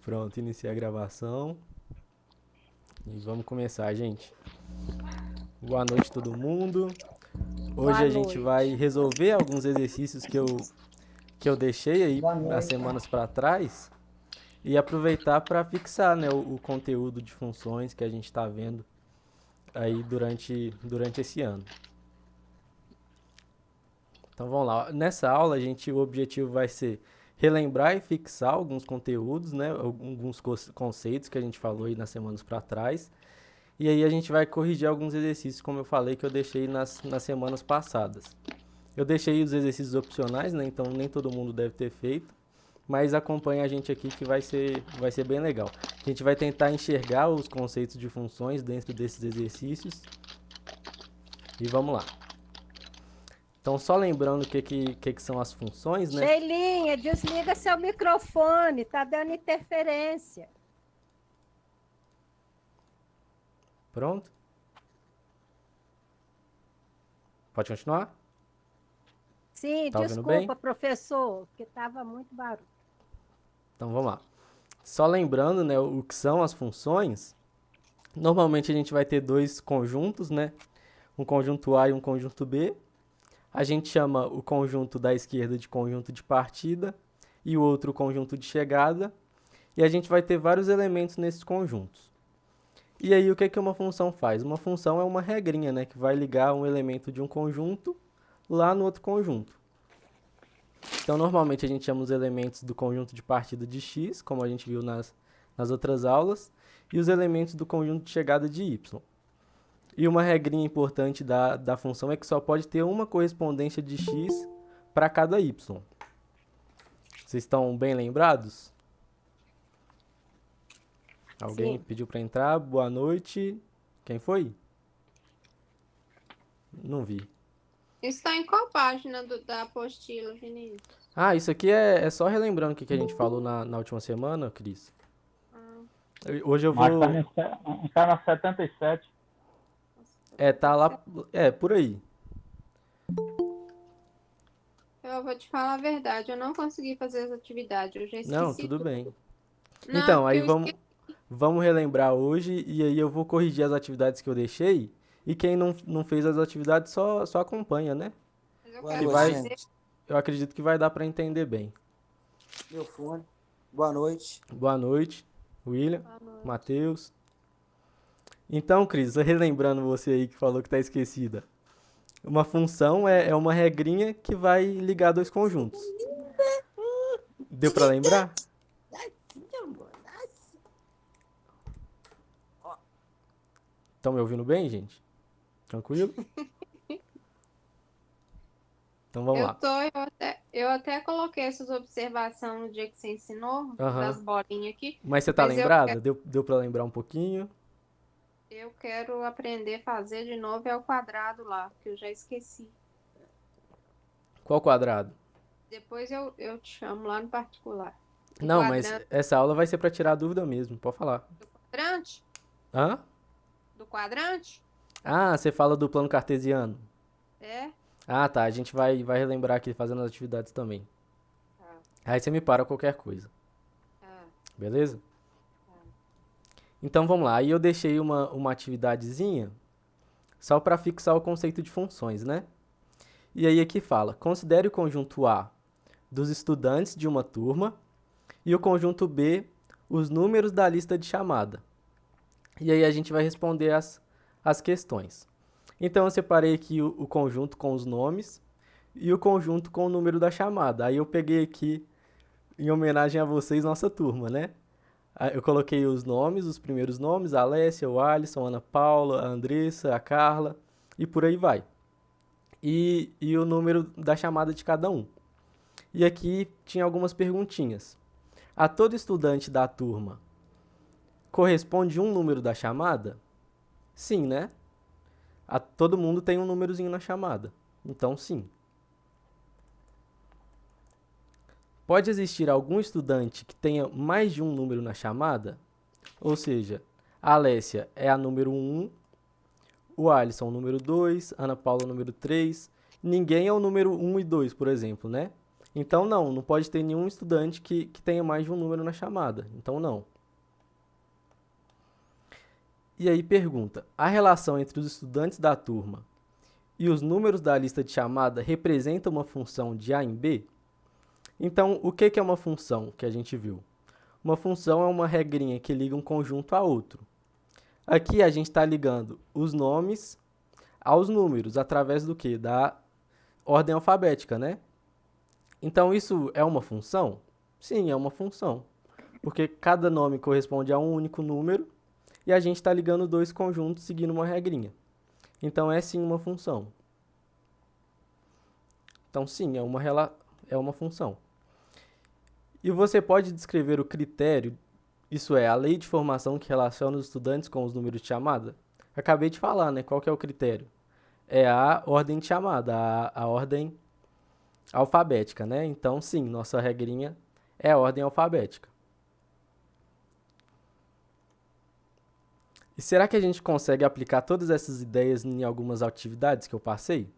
Pronto, iniciar a gravação. E vamos começar, gente. Boa noite, todo mundo. Hoje Boa a gente vai noite. resolver alguns exercícios que eu deixei aí Boa as noite. semanas para trás e aproveitar para fixar, né, o conteúdo de funções que a gente está vendo aí durante esse ano. Então vamos lá. Nessa aula, o objetivo vai ser relembrar e fixar alguns conteúdos, né, alguns conceitos que a gente falou aí nas semanas para trás. E aí a gente vai corrigir alguns exercícios, como eu falei, que eu deixei nas semanas passadas. Eu deixei os exercícios opcionais, né? Então nem todo mundo deve ter feito. Mas acompanha a gente aqui que vai ser bem legal. A gente vai tentar enxergar os conceitos de funções dentro desses exercícios. E vamos lá. Então, só lembrando o que são as funções, né? Sheilinha, desliga seu microfone, tá dando interferência. Pronto? Pode continuar? Sim, Tá ouvindo bem? desculpa, professor, porque estava muito barulho. Então, vamos lá. Só lembrando, né, o que são as funções. Normalmente a gente vai ter dois conjuntos, né? Um conjunto A e um conjunto B. A gente chama o conjunto da esquerda de conjunto de partida e o outro conjunto de chegada. E a gente vai ter vários elementos nesses conjuntos. E aí o que uma função faz? Uma função é uma regrinha, né, que vai ligar um elemento de um conjunto lá no outro conjunto. Então normalmente a gente chama os elementos do conjunto de partida de x, como a gente viu nas outras aulas, e os elementos do conjunto de chegada de y. E uma regrinha importante da função é que só pode ter uma correspondência de x para cada y. Vocês estão bem lembrados? Alguém Sim. pediu para entrar? Boa noite. Quem foi? Não vi. Está em qual página da apostila, Vinícius? Ah, isso aqui é só relembrando o que a gente falou na última semana, Cris. Hoje eu Mas vou... tá na 77. tá lá... por aí. Eu vou te falar a verdade, eu não consegui fazer as atividades, eu já Não, esqueci tudo tudo. bem. Não, Então, porque aí eu esqueci. vamos relembrar hoje e aí eu vou corrigir as atividades que eu deixei. E quem não fez as atividades só acompanha, né? Mas eu Boa quero noite, fazer. gente. Eu acredito que vai dar para entender bem. Meu fone. Boa noite. Boa noite, William, Boa noite. Matheus. Então, Cris, relembrando você aí que falou que tá esquecida. Uma função é uma regrinha que vai ligar dois conjuntos. Deu para lembrar? Estão me ouvindo bem, gente? Tranquilo? Então vamos lá. Eu até coloquei essas observações no dia que você ensinou, Aham. das bolinhas aqui, Mas você tá mas lembrada? Deu para lembrar um pouquinho? eu quero aprender a fazer de novo é o quadrado lá, que eu já esqueci. Qual quadrado? Depois eu te chamo lá no particular. O Não, mas quadrante essa aula vai ser para tirar dúvida mesmo, pode falar. do quadrante? Hã? Do quadrante? Ah, você fala do plano cartesiano. É? Ah, tá, a gente vai relembrar aqui fazendo as atividades também. Tá. Aí você me para qualquer coisa, Ah, beleza? Então vamos lá, aí eu deixei uma atividadezinha só para fixar o conceito de funções, né? E aí aqui fala, considere o conjunto A dos estudantes de uma turma e o conjunto B os números da lista de chamada. E aí a gente vai responder as questões. Então eu separei aqui o conjunto com os nomes e o conjunto com o número da chamada. Aí eu peguei aqui, em homenagem a vocês, nossa turma, né? Aí eu coloquei os nomes, os primeiros nomes, a Alessia, o Alisson, a Ana Paula, a Andressa, a Carla e por aí vai. E o número da chamada de cada um. E aqui tinha algumas perguntinhas. A todo estudante da turma corresponde um número da chamada? Sim, né? Todo mundo tem um númerozinho na chamada. Então, sim. Pode existir algum estudante que tenha mais de um número na chamada? Ou seja, a Alessia é a número 1, o Alisson é o número 2, a Ana Paula é o número 3. Ninguém é o número 1 e 2, por exemplo, né? Então, não pode ter nenhum estudante que tenha mais de um número na chamada. Então, não. E aí pergunta, a relação entre os estudantes da turma e os números da lista de chamada representa uma função de A em B? Então, o que é uma função que a gente viu? Uma função é uma regrinha que liga um conjunto a outro. Aqui a gente está ligando os nomes aos números, através do quê? Da ordem alfabética, né? Então, isso é uma função? Sim, é uma função. Porque cada nome corresponde a um único número e a gente está ligando dois conjuntos seguindo uma regrinha. Então, é sim uma função. Então, sim, é uma função. E você pode descrever o critério, isso é, a lei de formação que relaciona os estudantes com os números de chamada? Acabei de falar, né? Qual que é o critério? É a ordem de chamada, a ordem alfabética, né? Então, sim, nossa regrinha é a ordem alfabética. E será que a gente consegue aplicar todas essas ideias em algumas atividades que eu passei?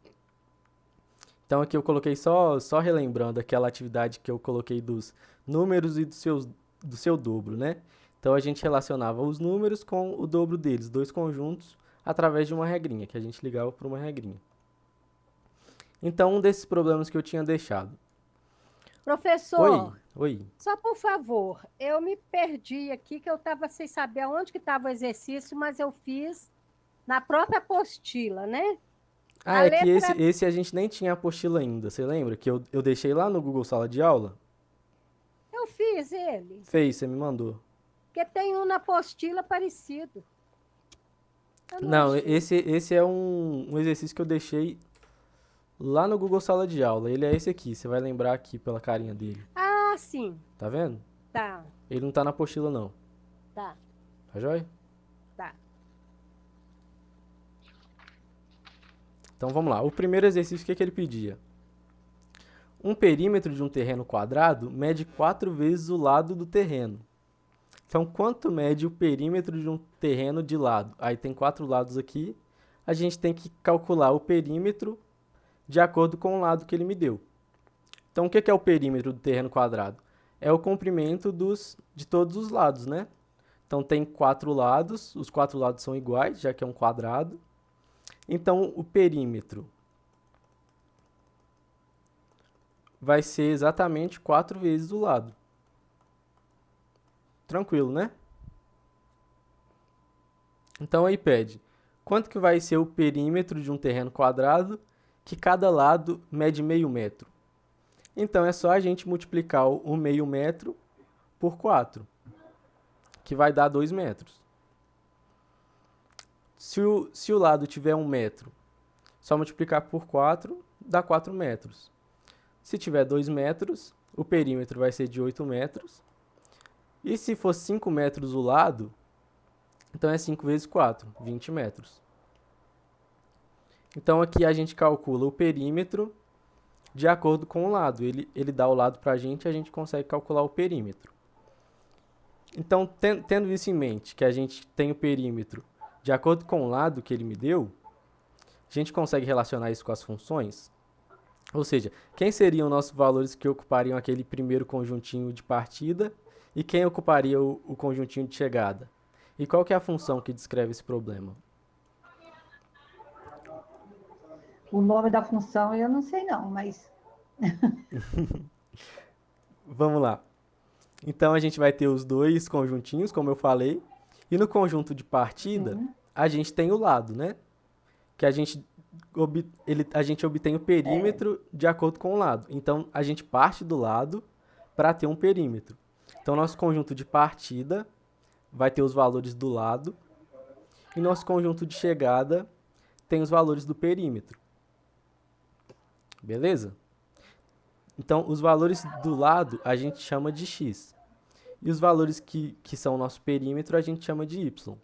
Então, aqui eu coloquei só relembrando aquela atividade que eu coloquei dos números e do seu dobro, né? Então, a gente relacionava os números com o dobro deles, dois conjuntos, através de uma regrinha, que a gente ligava por uma regrinha. Então, um desses problemas que eu tinha deixado. Professor, Oi. só por favor, eu me perdi aqui, que eu estava sem saber aonde que estava o exercício, mas eu fiz na própria apostila, né? Ah, é que esse a gente nem tinha apostila ainda, você lembra? Que eu deixei lá no Google Sala de Aula? Eu fiz ele, Fez, você me mandou. porque tem um na apostila parecido. Eu Não, achei. esse é um exercício que eu deixei lá no Google Sala de Aula. Ele é esse aqui, você vai lembrar aqui pela carinha dele. Ah, sim, Tá vendo? tá, Ele não tá na apostila, não. tá, Tá joia? tá. Então vamos lá. O primeiro exercício, o que ele pedia? Um perímetro de um terreno quadrado mede 4 vezes o lado do terreno. Então, quanto mede o perímetro de um terreno de lado? Aí tem 4 lados aqui. A gente tem que calcular o perímetro de acordo com o lado que ele me deu. Então, o que é o perímetro do terreno quadrado? É o comprimento de todos os lados, né? Então, tem 4 lados. Os 4 lados são iguais, já que é um quadrado. Então, o perímetro vai ser exatamente 4 vezes o lado. Tranquilo, né? Então, aí pede, quanto que vai ser o perímetro de um terreno quadrado que cada lado mede meio metro? Então, é só a gente multiplicar o meio metro por 4, que vai dar 2 metros. Se o lado tiver 1 metro, só multiplicar por 4, dá 4 metros. Se tiver 2 metros, o perímetro vai ser de 8 metros. E se for 5 metros o lado, então é 5 vezes 4, 20 metros. Então aqui a gente calcula o perímetro de acordo com o lado. Ele dá o lado para a gente consegue calcular o perímetro. Então, tendo isso em mente, que a gente tem o perímetro de acordo com o lado que ele me deu, a gente consegue relacionar isso com as funções? Ou seja, quem seriam nossos valores que ocupariam aquele primeiro conjuntinho de partida e quem ocuparia o conjuntinho de chegada? E qual que é a função que descreve esse problema? O nome da função eu não sei não, mas... Vamos lá. Então, a gente vai ter os dois conjuntinhos, como eu falei. E no conjunto de partida, a gente tem o lado, né? Que a gente obtém o perímetro de acordo com o lado. Então, a gente parte do lado para ter um perímetro. Então, nosso conjunto de partida vai ter os valores do lado. E nosso conjunto de chegada tem os valores do perímetro. Beleza? Então, os valores do lado a gente chama de x. E os valores que são o nosso perímetro a gente chama de y.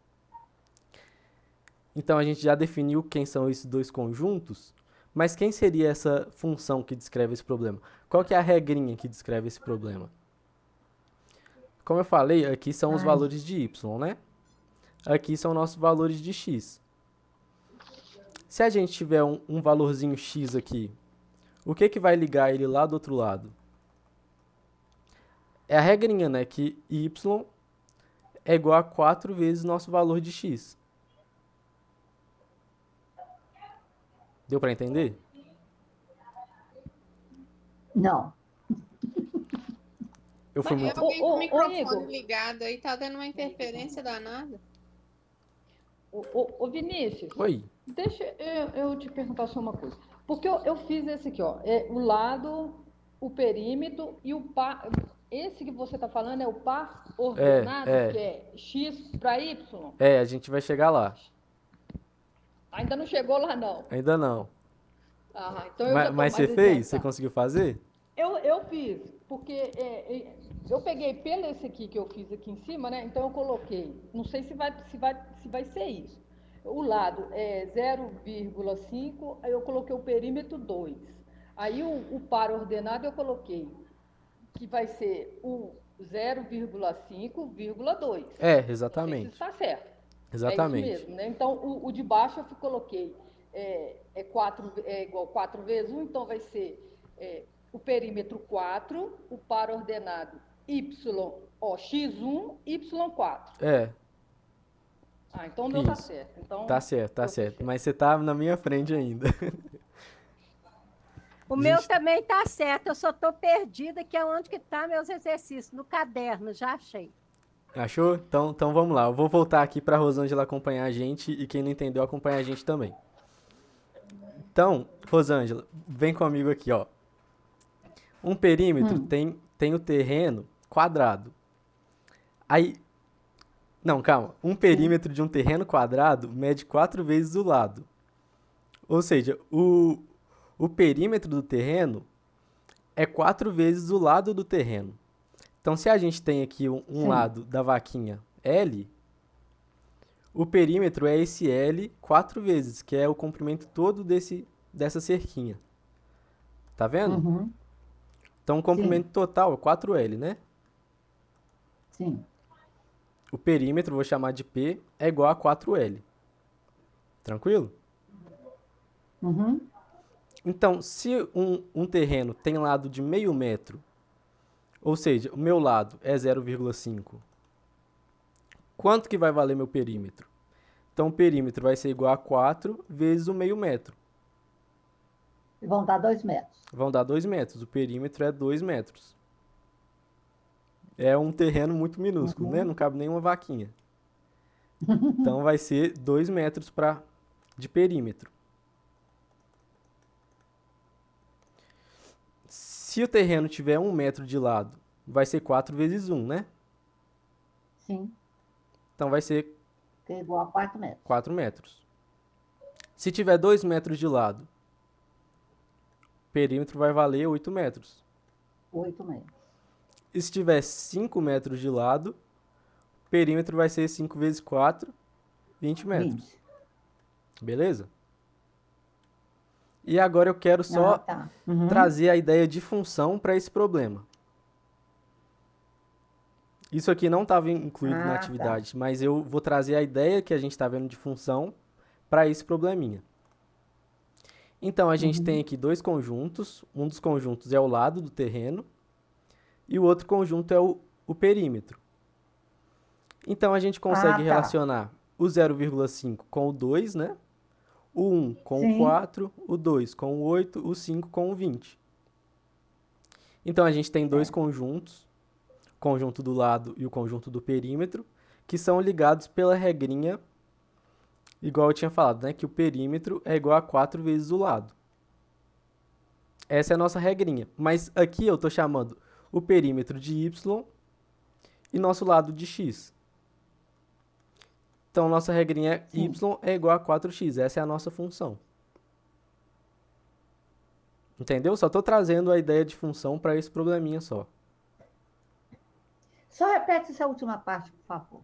Então, a gente já definiu quem são esses dois conjuntos, mas quem seria essa função que descreve esse problema? Qual que é a regrinha que descreve esse problema? Como eu falei, aqui são os valores de y, né? Aqui são nossos valores de x. Se a gente tiver um valorzinho x aqui, O que que vai ligar ele lá do outro lado? É a regrinha, né? Que y é igual a 4 vezes nosso valor de x. Deu para entender? Não. Eu fui Tem muito... alguém com o microfone Igor. ligado aí, tá dando uma interferência danada. Ô, Vinícius, Oi. deixa eu te perguntar só uma coisa. Porque eu fiz esse aqui, ó. É o lado, o perímetro e o par. Esse que você está falando é o par ordenado, é. que é x para y. É, a gente vai chegar lá. Ainda não chegou lá, não. Ainda não. Ah, então eu já tô Mas mais você fez? Você adiantado. conseguiu fazer? Eu fiz, porque eu peguei pelo esse aqui que eu fiz aqui em cima, né? Então eu coloquei, não sei se vai ser isso. O lado é 0,5, aí eu coloquei o perímetro 2. Aí o par ordenado eu coloquei, que vai ser o 0,5,2. É, Não sei se exatamente. está certo. Exatamente. É isso mesmo, né? Então, o de baixo eu coloquei é igual 4 vezes 1, então vai ser o perímetro 4, o par ordenado x1, y4. É, Ah, então o meu tá Isso. certo. Então, tá certo, tá eu tô certo. Mas você tá na minha frente ainda. O meu Gente. também tá certo, eu só tô perdida, que é onde que tá meus exercícios, no caderno, já achei. Achou? Então vamos lá. Eu vou voltar aqui pra Rosângela acompanhar a gente e quem não entendeu acompanhar a gente também. Então, Rosângela, vem comigo aqui, ó. Um perímetro tem o terreno quadrado. Aí, não, calma. Um perímetro de um terreno quadrado mede 4 vezes o lado. Ou seja, o perímetro do terreno é 4 vezes o lado do terreno. Então, se a gente tem aqui um Sim. lado da vaquinha L, o perímetro é esse L 4 vezes, que é o comprimento todo dessa cerquinha. Tá vendo? Uhum. Então, o comprimento total é 4L, né? Sim. O perímetro, vou chamar de P, é igual a 4L. Tranquilo? Uhum. Então, se um terreno tem lado de meio metro, ou seja, o meu lado é 0,5, quanto que vai valer meu perímetro? Então, o perímetro vai ser igual a 4 vezes o meio metro. E vão dar 2 metros. Vão dar 2 metros. O perímetro é 2 metros. É um terreno muito minúsculo, né? Não cabe nenhuma vaquinha. Então, vai ser 2 metros de perímetro. Se o terreno tiver 1 metro de lado, vai ser 4 vezes 1, né? Sim. Então, vai ser Que é igual a 4 metros. 4 metros. Se tiver 2 metros de lado, o perímetro vai valer 8 metros. 8 metros. E se tiver 5 metros de lado, o perímetro vai ser 5 vezes 4, 20 metros. 20. Beleza? E agora eu quero só tá. Uhum. trazer a ideia de função para esse problema. Isso aqui não estava incluído na tá. atividade, mas eu vou trazer a ideia que a gente está vendo de função para esse probleminha. Então, a gente tem aqui dois conjuntos. Um dos conjuntos é o lado do terreno e o outro conjunto é o perímetro. Então, a gente consegue relacionar o 0,5 com o 2, né? O 1 com Sim. o 4, o 2 com o 8, o 5 com o 20. Então, a gente tem dois conjuntos, o conjunto do lado e o conjunto do perímetro, que são ligados pela regrinha, igual eu tinha falado, né? Que o perímetro é igual a 4 vezes o lado. Essa é a nossa regrinha. Mas aqui eu estou chamando o perímetro de y e nosso lado de x. Então, nossa regrinha é y é igual a 4x. Essa é a nossa função. Entendeu? Só estou trazendo a ideia de função para esse probleminha só. Só repete essa última parte, por favor.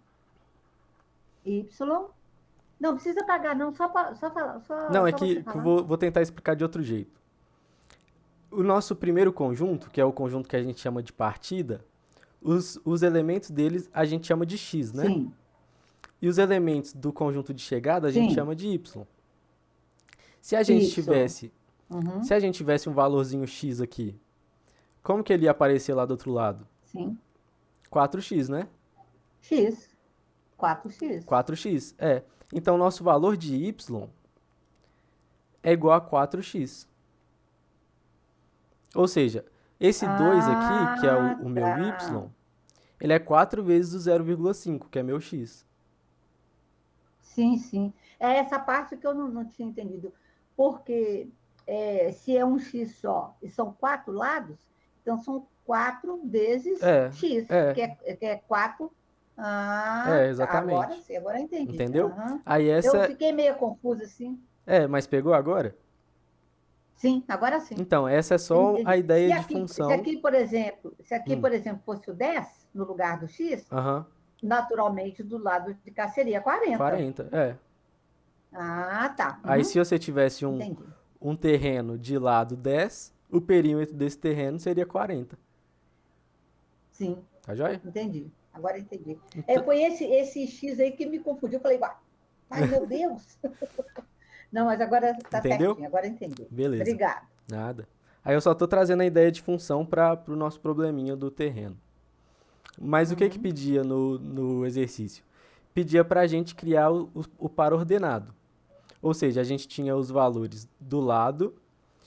Y. Não precisa pagar, não. Só falar. Não, é só que você falar. eu vou tentar explicar de outro jeito. O nosso primeiro conjunto, que é o conjunto que a gente chama de partida, os elementos deles a gente chama de x, né? Sim. E os elementos do conjunto de chegada a gente Sim. chama de y. Se a gente Isso. tivesse Uhum, Se a gente tivesse um valorzinho x aqui, como que ele ia aparecer lá do outro lado? sim. 4x, né? X. 4x. 4x, é. Então, nosso valor de y é igual a 4x. Ou seja, esse 2 aqui, que é o meu y, Tá. ele é 4 vezes o 0,5, que é meu x. Sim, sim. É essa parte que eu não tinha entendido. Porque se é um x só e são 4 lados, então são 4 vezes É, x, é, que é 4. Ah, tá. Agora exatamente. sim, agora eu entendi. Entendeu? Aham. Aí Eu essa. fiquei meio confusa, assim. Mas pegou agora? Sim, agora sim. Então, essa é Eu só a entendi. ideia Se de aqui, se função. aqui, por exemplo, se aqui, Hum, por exemplo, fosse o 10 no lugar do x, aham, naturalmente do lado de cá seria 40. 40, é. Ah, tá. Aí Uhum, se você tivesse entendi. um terreno de lado 10, o perímetro desse terreno seria 40. Sim, Tá joia? entendi. Agora entendi. Então, Foi esse X aí que me confundiu. Eu falei, ai, meu Deus. Não, mas agora está entendeu? certinho, agora entendi. Beleza. Obrigada. Nada. Aí eu só tô trazendo a ideia de função para o nosso probleminha do terreno. Mas o que Uhum. pedia no exercício? Pedia para a gente criar o par ordenado. Ou seja, a gente tinha os valores do lado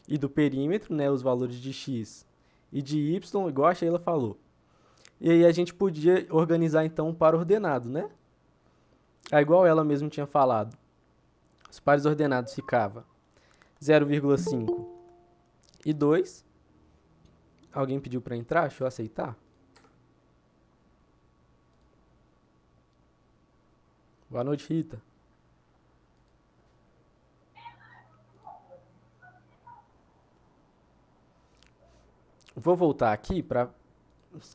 e do perímetro, né, os valores de x e de y, igual a Sheila falou. E aí a gente podia organizar então um par ordenado, né? É igual ela mesmo tinha falado. Os pares ordenados ficava 0,5 e 2. Alguém pediu para entrar? Deixa eu aceitar. Boa noite, Rita. Vou voltar aqui para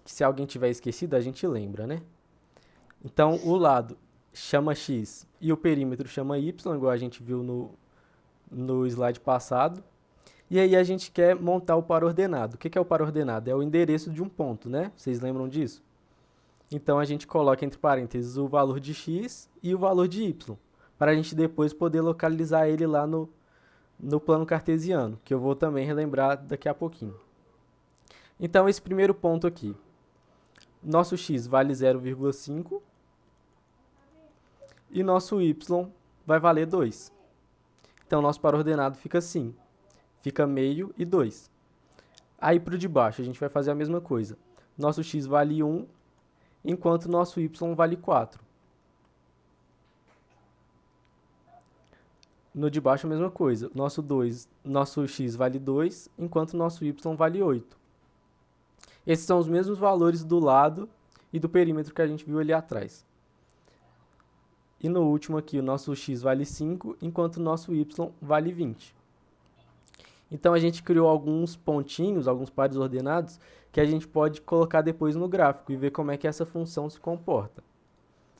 se alguém tiver esquecido, a gente lembra, né? Então, o lado chama x e o perímetro chama y, igual a gente viu no slide passado. E aí a gente quer montar o par ordenado. O que é o par ordenado? É o endereço de um ponto, né? Vocês lembram disso? Então, a gente coloca entre parênteses o valor de x e o valor de y, para a gente depois poder localizar ele lá no plano cartesiano, que eu vou também relembrar daqui a pouquinho. Então, esse primeiro ponto aqui. Nosso x vale 0,5 e nosso y vai valer 2. Então, nosso par ordenado fica assim. Fica meio e 2. Aí, para o de baixo, a gente vai fazer a mesma coisa. Nosso x vale 1, enquanto nosso y vale 4. No de baixo, a mesma coisa. Nosso x vale 2, enquanto nosso y vale 8. Esses são os mesmos valores do lado e do perímetro que a gente viu ali atrás. E no último aqui, o nosso x vale 5, enquanto o nosso y vale 20. Então, a gente criou alguns pontinhos, alguns pares ordenados, que a gente pode colocar depois no gráfico e ver como é que essa função se comporta.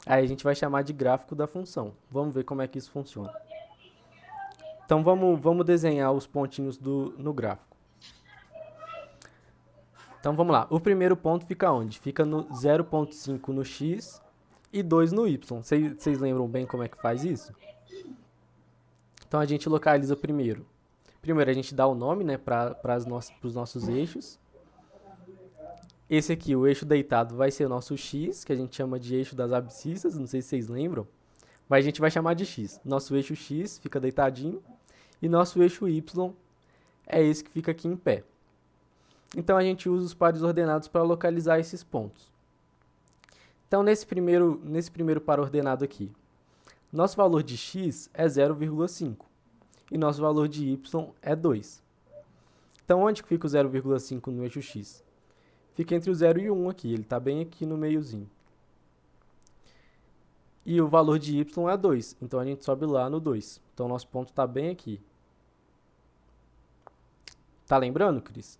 Aí a gente vai chamar de gráfico da função. Vamos ver como é que isso funciona. Então, vamos desenhar os pontinhos no gráfico. Então, vamos lá. O primeiro ponto fica onde? Fica no 0,5 no x e 2 no y. Vocês lembram bem como é que faz isso? Então, a gente localiza primeiro. Primeiro, a gente dá o nome, né, para os nossos eixos. Esse aqui, o eixo deitado, vai ser o nosso x, que a gente chama de eixo das abscissas. Não sei se vocês lembram, mas a gente vai chamar de x. Nosso eixo x fica deitadinho e nosso eixo y é esse que fica aqui em pé. Então, a gente usa os pares ordenados para localizar esses pontos. Então, nesse primeiro par ordenado aqui, nosso valor de x é 0,5 e nosso valor de y é 2. Então, onde que fica o 0,5 no eixo x? Fica entre o 0 e o 1 aqui, ele está bem aqui no meiozinho. E o valor de y é 2, então a gente sobe lá no 2. Então, nosso ponto está bem aqui. Tá lembrando, Cris?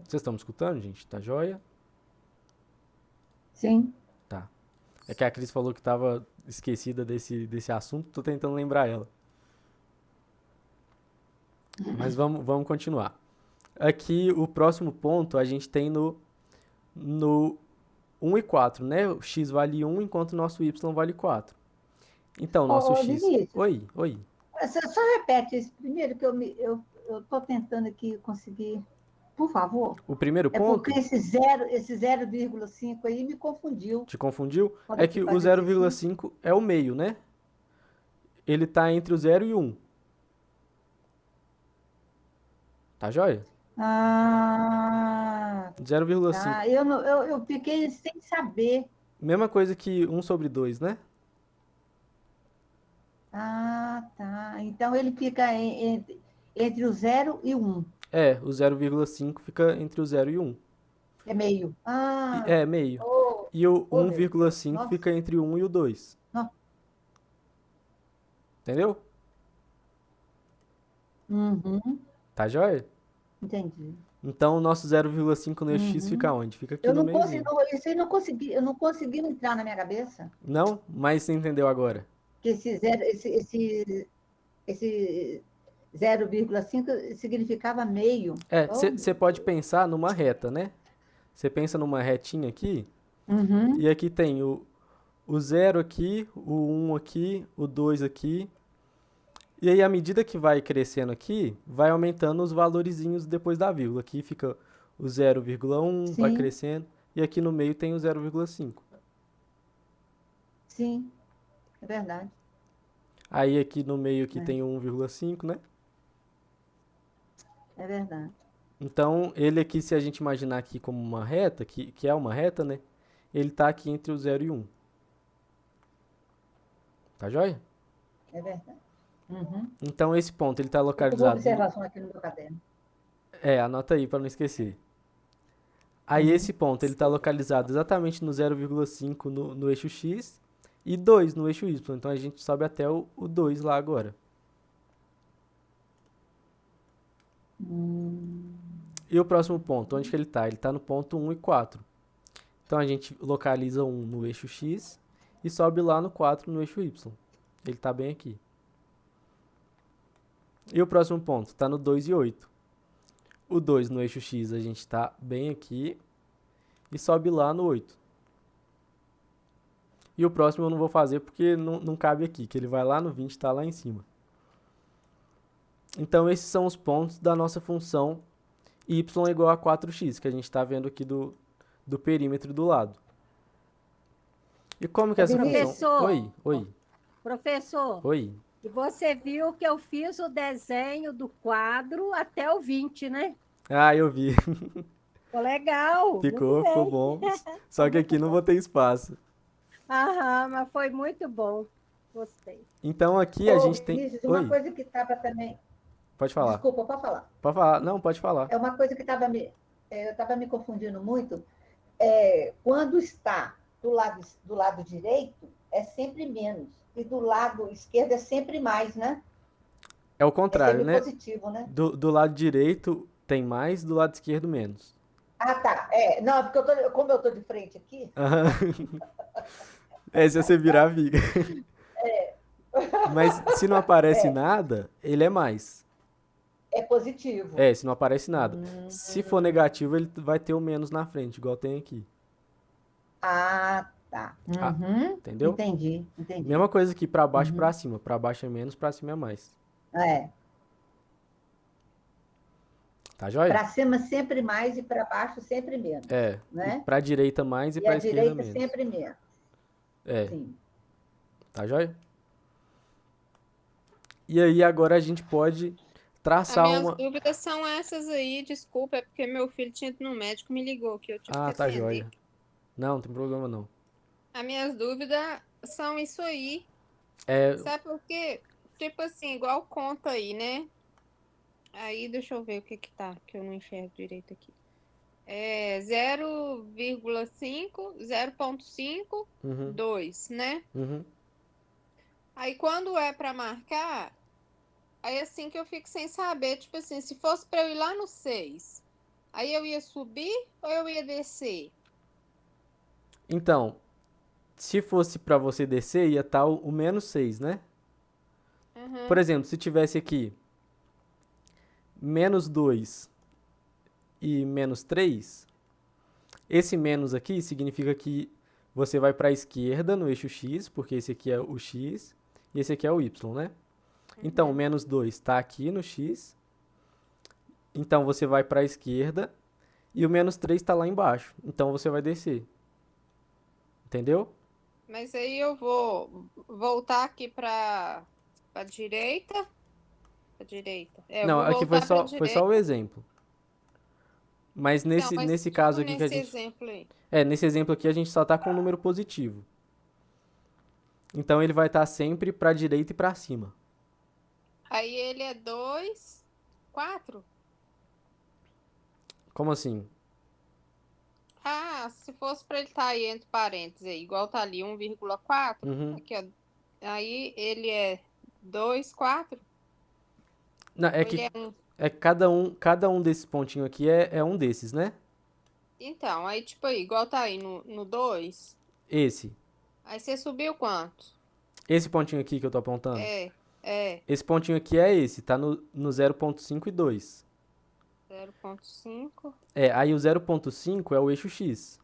Vocês estão me escutando, gente? Tá joia? Sim. Tá. É que a Cris falou que estava esquecida desse assunto, tô tentando lembrar ela. Mas vamos continuar. aqui o próximo ponto a gente tem no 1 e 4, né? O x vale 1 enquanto o nosso y vale 4. Então, o nosso Ô, x... Vinícius, Oi. você só repete isso primeiro, que eu estou tentando aqui conseguir, por favor. O primeiro É ponto, porque esse 0,5 aí me confundiu. te confundiu? Quando É eu que fui o fazer exercício. 0,5 é o meio, né? Ele tá entre o 0 e 1. Tá joia? Ah, 0,5. tá. Eu fiquei sem saber. Mesma coisa que 1 sobre 2, né? Ah, tá. Então ele fica entre o 0 e 1. É, o 0,5 fica entre o 0 e 1. É meio. É, meio. Oh, E o oh, meu Deus. 1,5 Nossa. fica entre o 1 e o 2. Não. Entendeu? Uhum, Tá joia? entendi. Então, o nosso 0,5 no eixo x Uhum. fica onde? Fica aqui Eu no não consegui, meiozinho. isso aí eu não consegui entrar na minha cabeça. Não? Mas você entendeu agora. Que esse 0,5 significava meio. É, Oh, você pode pensar numa reta, né? Você pensa numa retinha aqui, uhum, e aqui tem o 0 aqui, o 1 aqui, o 2 aqui. E aí, à medida que vai crescendo aqui, vai aumentando os valorizinhos depois da vírgula. Aqui fica o 0,1, vai sim, crescendo. E aqui no meio tem o 0,5. sim, é verdade. Aí aqui no meio aqui É. tem o 1,5, né? É verdade. Então, ele aqui, se a gente imaginar aqui como uma reta, que é uma reta, né? Ele tá aqui entre o 0 e 1. Tá joia? É verdade. Uhum. Então, esse ponto, ele tá Eu vou localizado... observação aqui no meu caderno. anota aí para não esquecer. Aí, esse ponto, ele tá localizado exatamente no 0,5 no eixo x e 2 no eixo y. Então, a gente sobe até o 2 lá agora. E o próximo ponto, onde que ele tá? Ele tá no ponto 1 e 4. Então, a gente localiza 1 no eixo x e sobe lá no 4 no eixo y. Ele tá bem aqui. E o próximo ponto, tá no 2 e 8. O 2 no eixo x a gente tá bem aqui e sobe lá no 8. E o próximo eu não vou fazer porque não cabe aqui, que ele vai lá no 20 e tá lá em cima. Então, esses são os pontos da nossa função y igual a 4x, que a gente está vendo aqui do perímetro do lado. E como que essa Professor. função... Oi. Professor, Oi. e você viu que eu fiz o desenho do quadro até o 20, né? Ah, eu vi. Ficou legal. Ficou muito bem. bom. Só que aqui não vou ter espaço. Aham, mas foi muito bom. Gostei. Então, aqui a Ô, gente tem... Vinícius, uma Oi, coisa que estava também. pode falar. Desculpa, pode falar. Pode falar. Não, pode falar. É uma coisa que eu estava me confundindo muito. Quando está do lado direito, é sempre menos. E do lado esquerdo é sempre mais, né? É o É contrário, sempre né? positivo, né? Do lado direito tem mais, do lado esquerdo menos. Ah, tá. Não, porque como eu estou de frente aqui, Aham. Se você virar, fica. Mas se não aparece nada, ele é mais. é positivo. Se não aparece nada. Se for negativo, ele vai ter o menos na frente, igual tem aqui. Ah, tá. Uhum. Entendeu? Entendi. Mesma coisa aqui pra baixo e pra cima. Pra baixo é menos, pra cima é mais. Tá joia? Para cima sempre mais e para baixo sempre menos. Né? E pra direita mais e E pra a esquerda direita menos. sempre menos. Sim. Tá joia? E aí agora a gente pode traçar As minhas uma... dúvidas são essas aí, desculpa, é porque meu filho tinha ido no médico e me ligou que eu tive que tá atender. joia. Não tem problema não. As minhas dúvidas são isso aí. Sabe por quê? Tipo assim, igual conta aí, né? Aí deixa eu ver o que tá, que eu não enxergo direito aqui. 0,5, 0,5, 2, né? Aí quando é pra marcar, aí assim que eu fico sem saber, tipo assim, se fosse pra eu ir lá no 6, aí eu ia subir ou eu ia descer? Então, se fosse pra você descer, ia estar o menos 6, né? Por exemplo, se tivesse aqui menos 2 e menos 3, esse menos aqui significa que você vai para a esquerda no eixo x, porque esse aqui é o x e esse aqui é o y, né? Então, o menos 2 está aqui no x, então você vai para a esquerda e o menos 3 está lá embaixo, então você vai descer. Entendeu? Mas aí eu vou voltar aqui para a direita. Pra direita. Eu Não, vou aqui voltar pra foi só o exemplo. Mas Não, mas nesse tipo caso aqui que a nesse gente... exemplo aí. nesse exemplo aqui a gente só tá com um número positivo. Então ele vai estar sempre para a direita e para cima. Aí ele é 2, 4? Como assim? Ah, se fosse para ele estar aí entre parênteses aí, igual tá ali 1,4, Uhum. aqui ó. Aí ele é 2, 4? Não, Ou ele é 1? é que cada um desses pontinhos aqui é um desses, né? Então, aí tipo aí, igual tá aí no 2, Esse. aí você subiu quanto? Esse pontinho aqui que eu tô apontando. É, Esse pontinho aqui é esse, tá no 0,5 e 2. 0,5. Aí o 0,5 é o eixo x.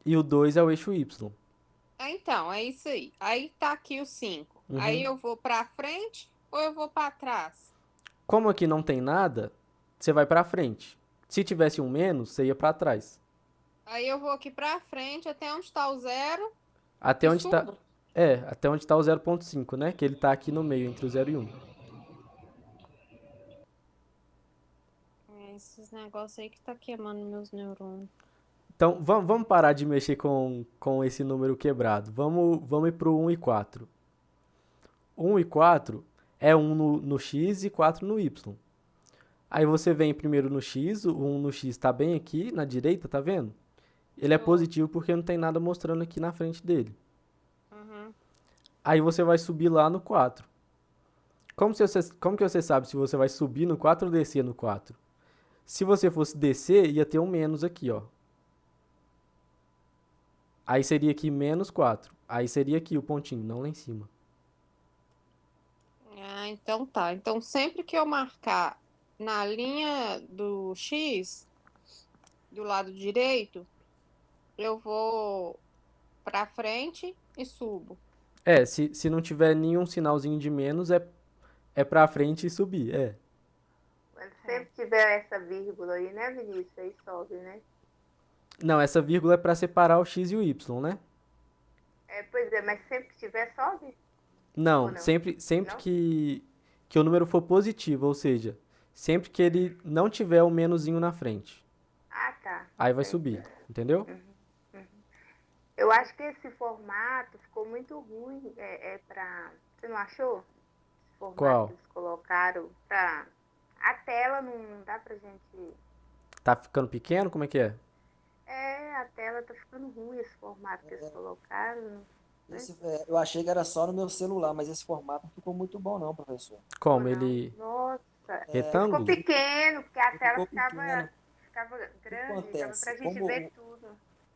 E o 2 é o eixo y. Então, é isso aí. Aí tá aqui o 5. Uhum. Aí eu vou pra frente ou eu vou pra trás? Como aqui não tem nada, você vai pra frente. Se tivesse um menos, você ia pra trás. Aí eu vou aqui pra frente até onde tá o 0 Até e onde tá... subo. até onde tá o 0,5, né? Que ele tá aqui no meio, entre o 0 e 1. Esses negócios aí que tá queimando meus neurônios. Então, vamos parar de mexer com esse número quebrado. Vamos ir pro 1 e 4. 1 e 4 é 1 no x e 4 no y. Aí você vem primeiro no x, o 1 no x tá bem aqui, na direita, tá vendo? Ele é positivo porque não tem nada mostrando aqui na frente dele. Uhum. Aí você vai subir lá no 4. Como que você sabe se você vai subir no 4 ou descer no 4? Se você fosse descer, ia ter um menos aqui, ó. Aí seria aqui menos 4. Aí seria aqui o pontinho, não lá em cima. Ah, então tá. Então sempre que eu marcar na linha do X, do lado direito, eu vou pra frente e subo. Se não tiver nenhum sinalzinho de menos, é pra frente e subir, Mas sempre tiver essa vírgula aí, né, Vinícius? Aí sobe, né? Não, essa vírgula é pra separar o x e o y, né? Pois é, mas sempre que tiver, sobe? Não, Ou não? sempre Não? que o número for positivo, ou seja, sempre que ele não tiver o menuzinho na frente. Ah, tá. Aí vai subir, entendeu? Eu acho que esse formato ficou muito ruim. Você não achou? Esse formato Qual? que eles colocaram pra... A tela não dá pra gente... Tá ficando pequeno? Como é que é? A tela tá ficando ruim, esse formato que eles colocaram. Eu achei que era só no meu celular, mas esse formato não ficou muito bom não, professor. Como? Não. Ele... Nossa, ficou Retângulo? pequeno, porque a tela Ficou pequeno. ficava grande, dava acontece? pra gente Como- ver tudo.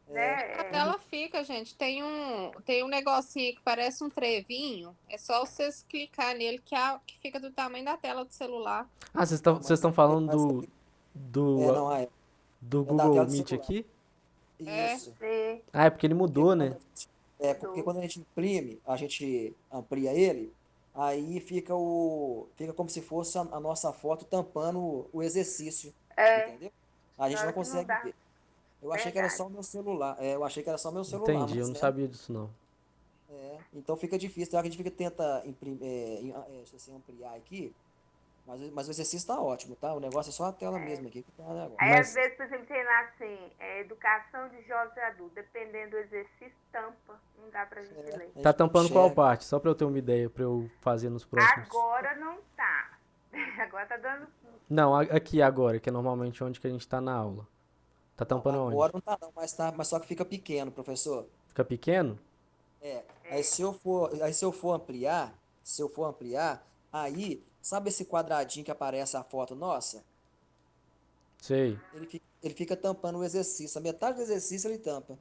Né? A tela fica, gente. Tem um negocinho que parece um trevinho. É só vocês clicar nele que fica do tamanho da tela do celular. Ah, vocês estão falando do não, do da Google tela do Meet celular. aqui? Isso. Sim. Ah, é porque ele mudou, né? Porque quando a gente imprime, a gente amplia ele, aí fica como se fosse a nossa foto tampando o exercício, entendeu? A gente Na hora não que não consegue dá. ver. Eu achei que era só o meu celular. Eu achei que era só o meu celular, Entendi, eu mas não né? sabia disso não. Então fica difícil. A gente tenta assim, ampliar aqui, mas o exercício está ótimo, tá? O negócio é só a tela mesmo aqui que tá o negócio. Aí, Mas- às vezes, por exemplo, tem lá assim, educação de jovens e adultos. Dependendo do exercício, tampa. Não dá pra gente ler. A gente Tá não tampando qual enxerga. parte? Só pra eu ter uma ideia, pra eu fazer nos próximos. Agora não tá. Agora tá dando... Não, aqui agora, que é normalmente onde que a gente tá na aula. Tá tampando Agora onde? não tá não, mas só que fica pequeno, professor. Fica pequeno? Aí se eu for ampliar, aí, sabe esse quadradinho que aparece a foto nossa? Sei. Ele fica tampando o exercício. A metade do exercício ele tampa.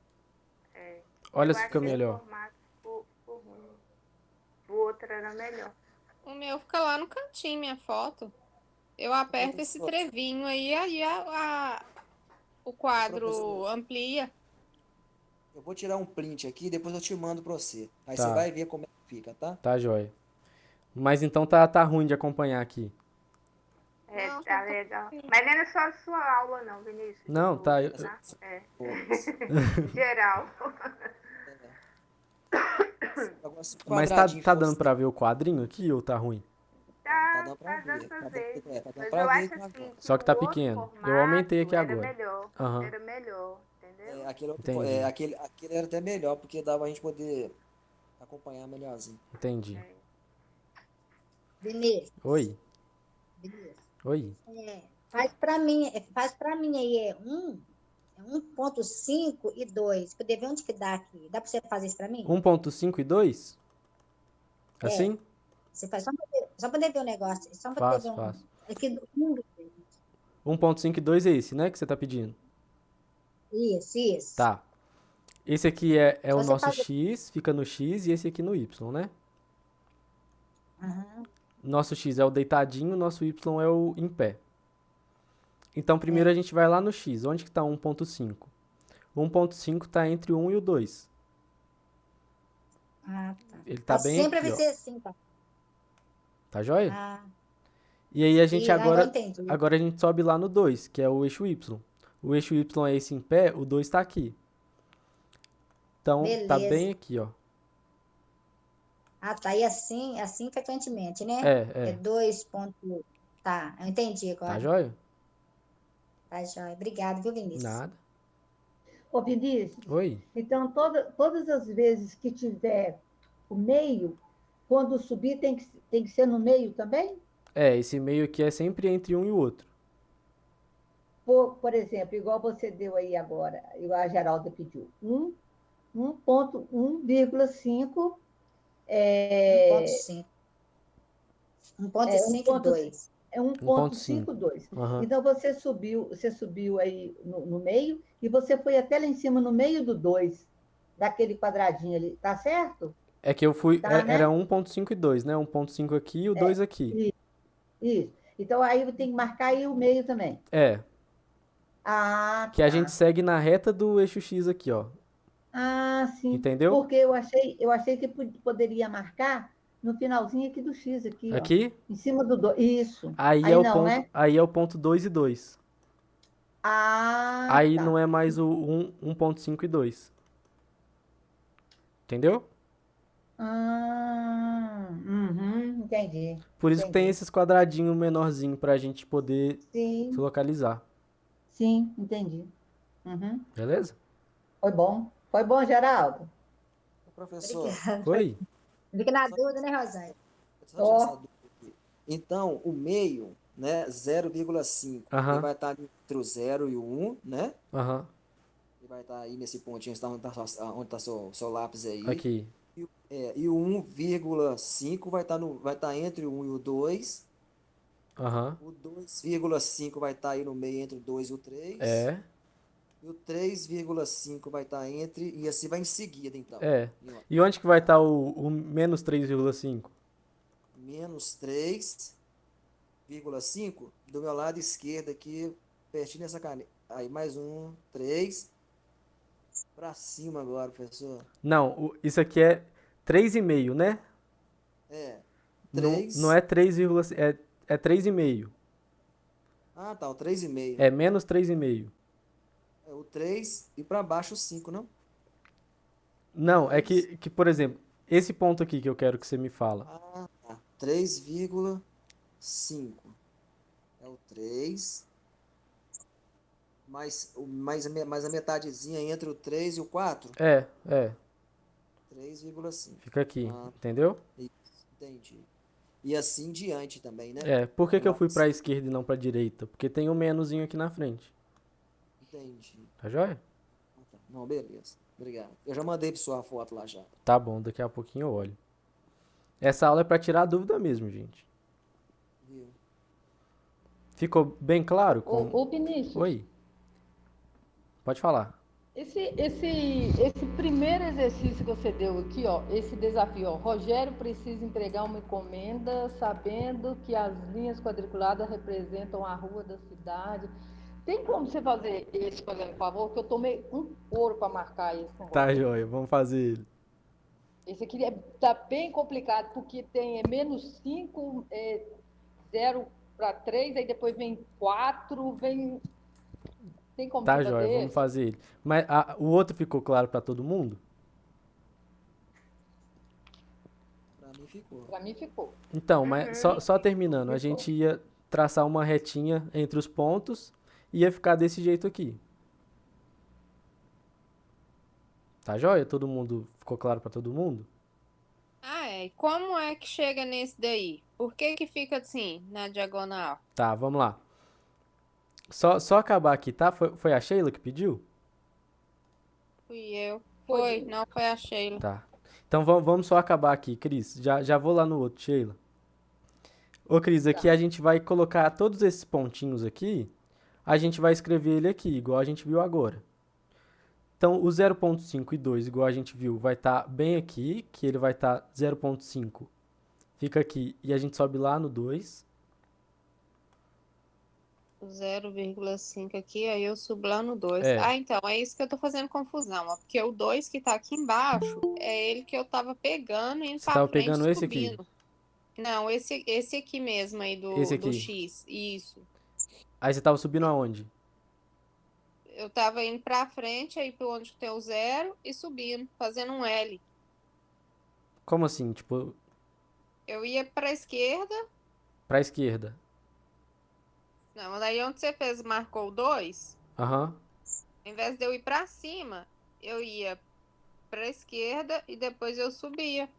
Olha Eu se acho fica que esse melhor. formato ficou ruim. O outro era melhor. O meu fica lá no cantinho, minha foto. eu aperto esse Professor, trevinho aí o quadro professor, amplia. eu vou tirar um print aqui, depois eu te mando para você. Aí você Tá, vai ver como é que fica, tá? tá joia. Mas então tá ruim de acompanhar aqui. Não, Tá tá legal. tranquilo. Mas não é só a sua aula, não, Vinícius, de Não, tá. todos, tá? É. Todas. Em geral. Agora, se o Mas tá, quadradinho tá dando fosse. pra ver o quadrinho aqui ou tá ruim? Tá Tá, dando pra tá dando ver. pra Tá ver. dando Mas pra eu ver acho aqui assim agora. que Só que o tá outro pequeno. Eu aumentei formato aqui era agora. melhor. Aham, Era melhor, entendeu? entendi, Aquele era até melhor, porque dava a gente poder acompanhar melhorzinho. entendi. É. Vinícius, Oi, Vinícius, oi. faz para mim aí, é 1,5 e 2. Poder ver onde que dá aqui. Dá para você fazer isso para mim? 1.5 e 2? É, Assim? você faz só poder ver o negócio, só poder ver Faço, faço. aqui, 1.5 e 2 é esse, né, que você tá pedindo? isso. Tá. Esse aqui é Se o você nosso faz. X, fica no X, e esse aqui no Y, né? Aham, Nosso X é o deitadinho, nosso Y é o em pé. Então, primeiro a é. gente vai lá no X. Onde que tá 1.5? O 1.5 tá entre o 1 e o 2. Ah, tá. Ele tá Então bem sempre aqui, vai ó. ser assim, tá? Tá joia? Ah, E aí a gente agora eu entendi. agora a gente sobe lá no 2, que é o eixo Y. O eixo Y é esse em pé, o 2 tá aqui. Então, tá bem Beleza. aqui, ó. Ah, tá. E assim frequentemente, né? É, É é. 2 ponto. Tá, eu entendi Tá agora. joia? Tá, joia. Obrigado, viu, Vinícius? Nada. Ô, Vinícius, Oi. então todas as vezes que tiver o meio, quando subir tem que ser no meio também? É, esse meio aqui é sempre entre um e o outro. Por exemplo, igual você deu aí agora, igual a Geralda pediu, 1,1,5 é, 1,5. é 1,5 e 2. 1.5. 1,52. Aham. Então você subiu aí no meio e você foi até lá em cima no meio do 2, daquele quadradinho ali, tá certo? É que eu fui. Tá, Era né? 1.5 e 2, né? 1.5 aqui e o É, 2 aqui. isso, isso. Então aí tem que marcar aí o meio também. É. Ah, Que a gente tá. segue na reta do eixo X aqui, ó. Ah, sim. Entendeu? Porque eu achei que poderia marcar no finalzinho aqui do X, aqui, ó. Aqui. Em cima do 2. Isso. Aí não, né? Aí é o ponto 2 e 2. Ah, Aí não tá. é mais o 1.5 e 2. Entendeu? Entendi. Por isso que tem Entendi. esses quadradinhos menorzinhos pra gente poder se Sim, localizar. sim, entendi. Uhum. Beleza? Foi bom. Foi bom, Geraldo? Professor, Obrigada. Oi? Fica na só, dúvida, né, Rosane? só tirar essa Ó, dúvida aqui. Então, o meio, né, 0,5, ele Aham, vai estar entre o 0 e o 1, né? aham. Ele vai estar aí nesse pontinho onde tá seu lápis aí. Aqui. E o 1,5 vai estar entre o 1 e o 2. Aham. O 2,5 vai estar aí no meio entre o 2 e o 3. É, E o 3,5 vai estar entre. E assim vai em seguida, então. é. E, ó, E onde que vai estar o menos 3,5? menos 3,5 do meu lado esquerdo aqui, pertinho dessa caneta. Aí mais um, 3. Pra cima agora, professor. Não, isso aqui é 3,5, né? É. Não 3. é 3,5, é 3,5. Ah, tá. O 3,5. É menos 3,5. É o 3 e pra baixo o 5, não? Não, é 3. por exemplo, esse ponto aqui que eu quero que você me fala. Ah, tá. 3,5. É o 3. Mais a metadezinha entre o 3 e o 4. É, 3,5. fica aqui, Ah, entendeu? isso, entendi. E assim diante também, né? É, por que Do que eu lado fui pra esquerdo. esquerda e não pra direita? Porque tem um menuzinho aqui na frente. Entendi. Tá joia? Ah, tá. Não, beleza. Obrigado. Eu já mandei pra sua foto lá já. Tá bom, daqui a pouquinho eu olho. Essa aula é pra tirar dúvida mesmo, gente. Viu? Ficou bem claro com... ô Vinícius, Oi, pode falar. Esse primeiro exercício que você deu aqui, ó, esse desafio, ó, Rogério precisa entregar uma encomenda sabendo que as linhas quadriculadas representam a rua da cidade. Tem como você fazer esse, fazendo favor? Que eu tomei um couro para marcar esse. Tá, joia, vamos fazer ele. Esse aqui tá bem complicado, porque tem menos 5, 0 para 3, aí depois vem 4, vem... Tem como Tá, você joia, fazer vamos esse? fazer ele. Mas o outro ficou claro para todo mundo? Pra mim ficou. Para mim ficou. Então, mas só terminando, a gente ia traçar uma retinha entre os pontos e ia ficar desse jeito aqui. Tá joia? Todo mundo ficou claro para todo mundo? Ah, é. E como é que chega nesse daí? Por que que fica assim, na diagonal? Tá, vamos lá. Só acabar aqui, tá? Foi a Sheila que pediu? Fui eu. Foi. Não foi a Sheila. Tá. Então vamos só acabar aqui, Cris. Já vou lá no outro, Sheila. Ô, Cris, aqui a gente vai colocar todos esses pontinhos aqui, a gente vai escrever ele aqui, igual a gente viu agora. Então, o 0,5 e 2, igual a gente viu, vai estar bem aqui, que ele vai estar 0,5. Fica aqui, e a gente sobe lá no 2. 0,5 aqui, aí eu subo lá no 2. É. Ah, então, é isso que eu tô fazendo confusão, ó. Porque o 2 que tá aqui embaixo é ele que eu tava pegando e indo Você pra tava frente pegando esse aqui? subindo. Não, esse aqui mesmo aí Esse do aqui. X. Isso. Aí você tava subindo aonde? Eu tava indo pra frente, aí por onde tem o 0 e subindo, fazendo um L. Como assim? Tipo, Eu ia pra esquerda. pra esquerda. Não, daí onde você fez, marcou o 2. Aham. Ao invés de eu ir pra cima, eu ia pra esquerda e depois eu subia.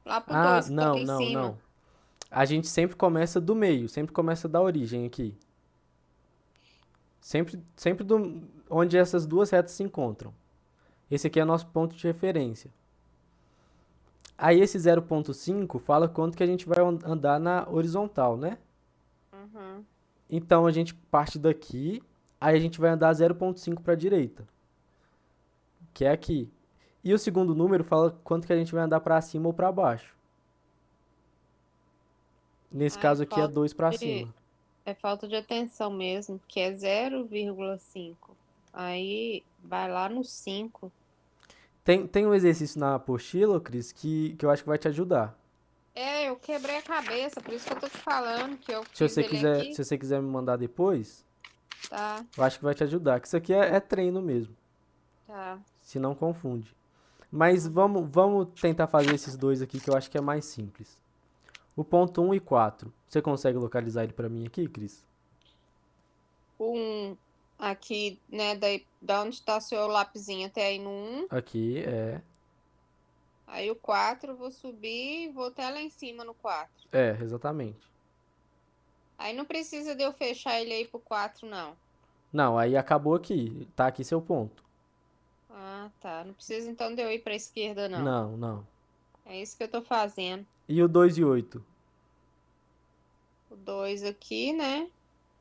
Lá pro 2 que tá aqui em cima. não. A gente sempre começa do meio, sempre começa da origem aqui. Sempre onde essas duas retas se encontram. Esse aqui é nosso ponto de referência. Aí esse 0,5 fala quanto que a gente vai andar na horizontal, né? Uhum. Então a gente parte daqui, aí a gente vai andar 0,5 para a direita, que é aqui. E o segundo número fala quanto que a gente vai andar para cima ou para baixo. Nesse caso aqui é 2 para cima. É falta de atenção mesmo, que é 0,5. Aí vai lá no 5. Tem um exercício na apostila, Cris, que eu acho que vai te ajudar. É, eu quebrei a cabeça, por isso que eu tô te falando que eu Se fiz você ele quiser, aqui. se você quiser me mandar depois, Tá, eu acho que vai te ajudar. Que isso aqui é treino mesmo, tá. se não confunde. Mas vamos tentar fazer esses dois aqui que eu acho que é mais simples. O ponto 1 e 4. Você consegue localizar ele pra mim aqui, Cris? O 1 aqui, né, da onde tá seu lapisinho até aí no 1. Aqui, é. Aí o 4 eu vou subir e vou até lá em cima no 4. É, exatamente. Aí não precisa de eu fechar ele aí pro 4, não. Não, aí acabou aqui. Tá aqui seu ponto. Ah, tá. Não precisa então de eu ir pra esquerda, não. Não, não. É isso que eu tô fazendo. E o 2 e 8? O 2 aqui, né?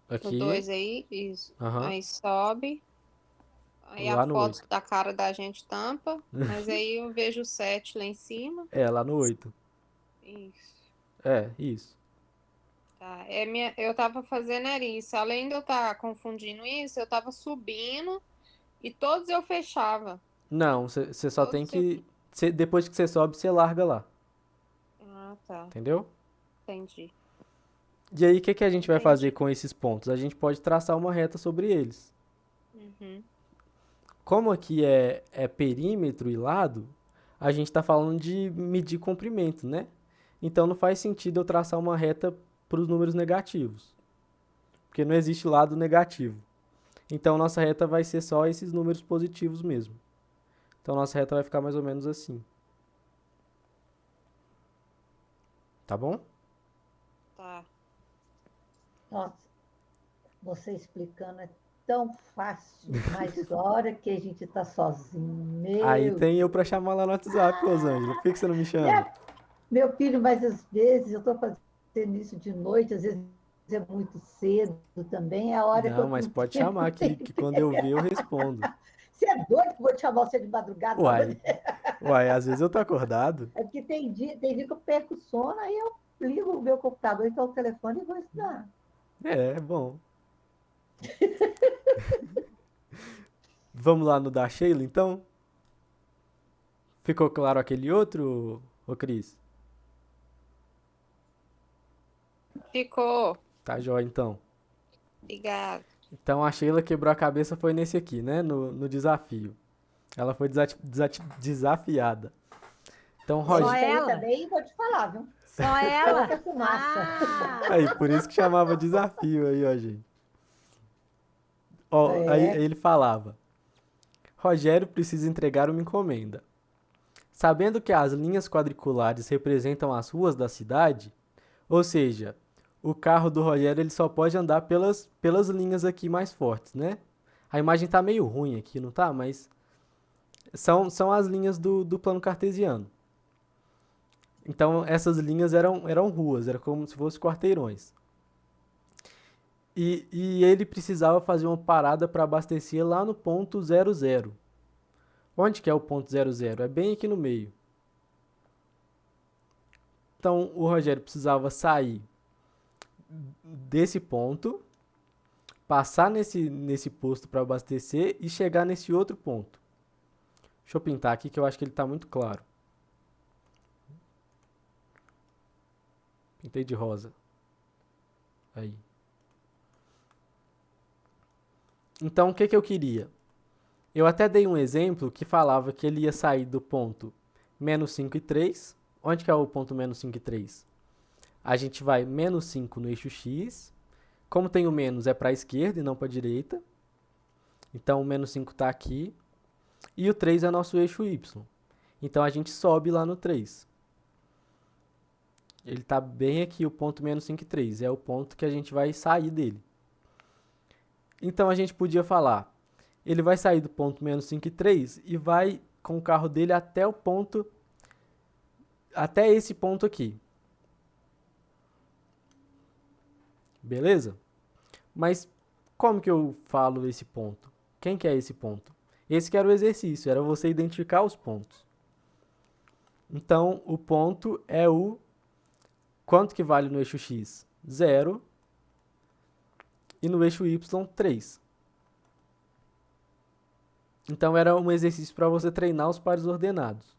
Aqui. O 2 aí, isso. Aham. Aí sobe. Aí Lá a no foto 8. da cara da gente tampa. Mas aí eu vejo o 7 lá em cima. É, lá no 8. Isso. É, isso. Tá. Eu tava fazendo era isso. Além de eu estar confundindo isso, eu tava subindo e todos eu fechava. Não, você só tem Todos que... depois que você sobe, você larga lá. Ah, tá. Entendeu? Entendi. E aí, o que a gente vai Entendi. fazer com esses pontos? A gente pode traçar uma reta sobre eles. Uhum. Como aqui é perímetro e lado, a gente está falando de medir comprimento, né? Então não faz sentido eu traçar uma reta para os números negativos. Porque não existe lado negativo. Então nossa reta vai ser só esses números positivos mesmo. Então nossa reta vai ficar mais ou menos assim. Tá bom? Tá. Nossa, você explicando é tão fácil, mas a hora que a gente está sozinho, Aí meu tem eu para chamar lá no WhatsApp, Rosângela. Por que você não me chama? Meu filho, mas às vezes eu estou fazendo isso de noite, às vezes é muito cedo também, é a hora que Não, eu mas não pode tenho chamar que quando eu ver eu respondo. Você é doido que eu vou te chamar você de madrugada? Uai, às vezes eu tô acordado. É porque tem dia que eu perco sono, aí eu ligo o meu computador, então o telefone e vou estudar. É bom. Vamos lá no da Sheila, então? Ficou claro aquele outro, ô Cris? Ficou. Tá jóia, então. Obrigada. Então a Sheila quebrou a cabeça foi nesse aqui, né? No desafio. Ela foi desafiada. Então, Só Roger. ela? Também vou te falar, viu? Só ela? Coloca fumaça. Aí, por isso que chamava desafio aí, ó, gente. Ó, aí ele falava: Rogério precisa entregar uma encomenda. Sabendo que as linhas quadriculares representam as ruas da cidade, ou seja, o carro do Rogério ele só pode andar pelas linhas aqui mais fortes, né? A imagem tá meio ruim aqui, não tá? Mas são as linhas do plano cartesiano. Então, essas linhas eram ruas, era como se fossem quarteirões. E ele precisava fazer uma parada para abastecer lá no ponto 00. Onde que é o ponto 00? É bem aqui no meio. Então, o Rogério precisava sair desse ponto, passar nesse posto para abastecer e chegar nesse outro ponto. Deixa eu pintar aqui que eu acho que ele está muito claro. Pintei de rosa. Aí. Então, o que eu queria? Eu até dei um exemplo que falava que ele ia sair do ponto menos 5 e 3. Onde que é o ponto menos 5 e 3? A gente vai menos 5 no eixo X. Como tem o menos, é para a esquerda e não para a direita. Então, o menos 5 está aqui. E o 3 é nosso eixo Y. Então, a gente sobe lá no 3. Ele está bem aqui, o ponto menos 5 e 3. É o ponto que a gente vai sair dele. Então, a gente podia falar, ele vai sair do ponto menos 5 e 3 e vai com o carro dele até o ponto, até esse ponto aqui. Beleza? Mas como que eu falo esse ponto? Quem que é esse ponto? Esse que era o exercício, era você identificar os pontos. Então, o ponto é o... Quanto que vale no eixo X? 0. E no eixo Y, 3. Então, era um exercício para você treinar os pares ordenados.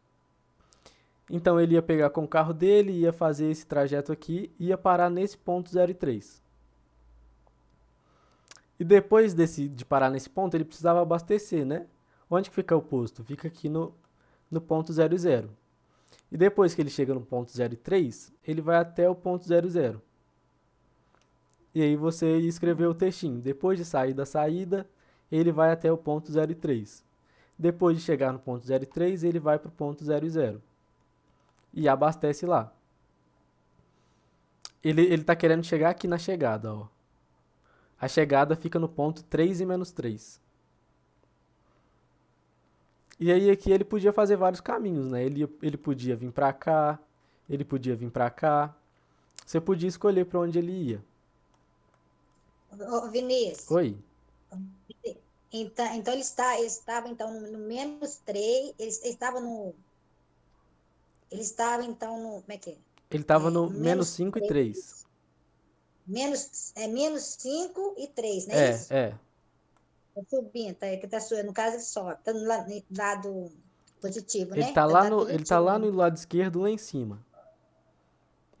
Então, ele ia pegar com o carro dele, ia fazer esse trajeto aqui, ia parar nesse ponto 0 e 3. E depois de parar nesse ponto, ele precisava abastecer, né? Onde que fica o posto? Fica aqui no ponto 0 e 0. E depois que ele chega no ponto 0 e 3, ele vai até o ponto 0 e 0. E aí você escreveu o textinho. Depois de sair da saída, ele vai até o ponto 0 e 3. Depois de chegar no ponto 0 e 3, ele vai para o ponto 0 e 0. E abastece lá. Ele está querendo chegar aqui na chegada, ó. A chegada fica no ponto 3 e menos 3. E aí aqui ele podia fazer vários caminhos, né? Ele podia vir para cá, ele podia vir para cá. Você podia escolher para onde ele ia. Ô, Vinícius. Oi. Então ele estava então no menos 3, ele estava então no, como é que é? Ele estava no menos 5 e 3. Menos 5 e 3, não é isso? É. Tá subindo, no caso ele sobe, está no lado positivo, né? Ele tá lá no lado esquerdo, lá em cima.